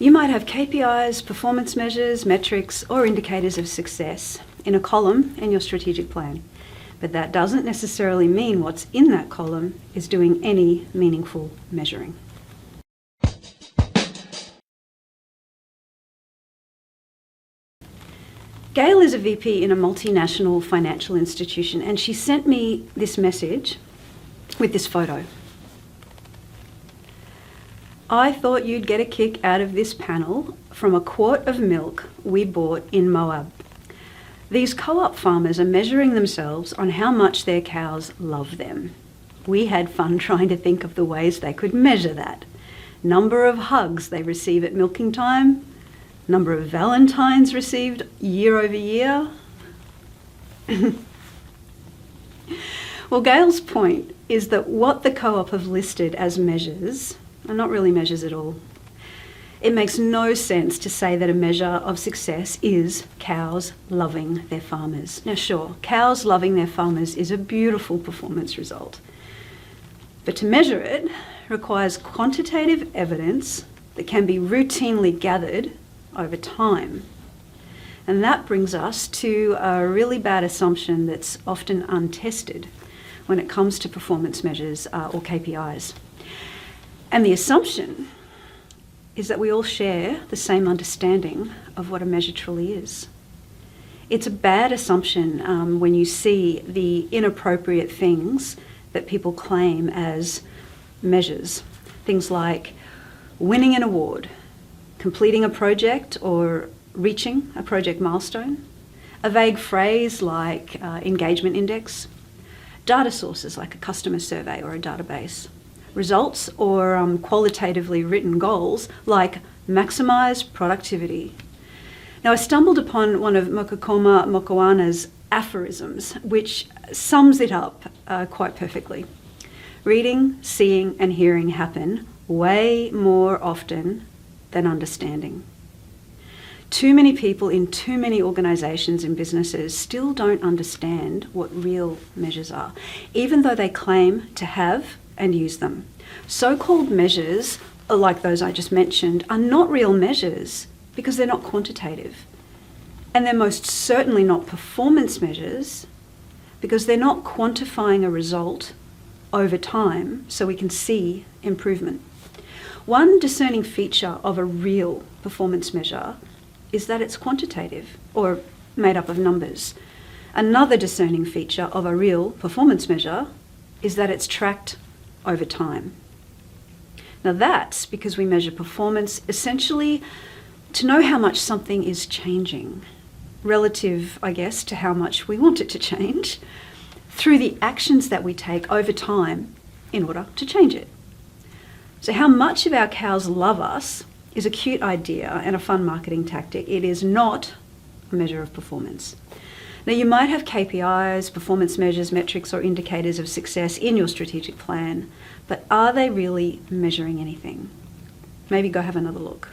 You might have KPIs, performance measures, metrics, or indicators of success in a column in your strategic plan. But that doesn't necessarily mean what's in that column is doing any meaningful measuring. Gail is a VP in a multinational financial institution, and she sent me this message with this photo. I thought you'd get a kick out of this panel from a quart of milk we bought in Moab. These co-op farmers are measuring themselves on how much their cows love them. We had fun trying to think of the ways they could measure that. Number of hugs they receive at milking time, number of Valentines received year over year. Well, Gail's point is that what the co-op have listed as measures are not really measures at all. It makes no sense to say that a measure of success is cows loving their farmers. Now sure, cows loving their farmers is a beautiful performance result. But to measure it requires quantitative evidence that can be routinely gathered over time. And that brings us to a really bad assumption that's often untested when it comes to performance measures or KPIs. And the assumption is that we all share the same understanding of what a measure truly is. It's a bad assumption when you see the inappropriate things that people claim as measures. Things like winning an award, completing a project or reaching a project milestone, a vague phrase like engagement index, data sources like a customer survey or a database, results or qualitatively written goals like maximize productivity. Now I stumbled upon one of Mokokoma Mokhonoana's aphorisms, which sums it up quite perfectly. Reading, seeing and hearing happen way more often than understanding. Too many people in too many organisations and businesses still don't understand what real measures are, even though they claim to have and use them. So-called measures, like those I just mentioned, are not real measures because they're not quantitative. And they're most certainly not performance measures because they're not quantifying a result over time so we can see improvement. One discerning feature of a real performance measure is that it's quantitative or made up of numbers. Another discerning feature of a real performance measure is that it's tracked over time. Now that's because we measure performance essentially to know how much something is changing, relative, I guess, to how much we want it to change, through the actions that we take over time in order to change it. So how much of our cows love us is a cute idea and a fun marketing tactic. It is not a measure of performance. Now you might have KPIs, performance measures, metrics or indicators of success in your strategic plan, but are they really measuring anything? Maybe go have another look.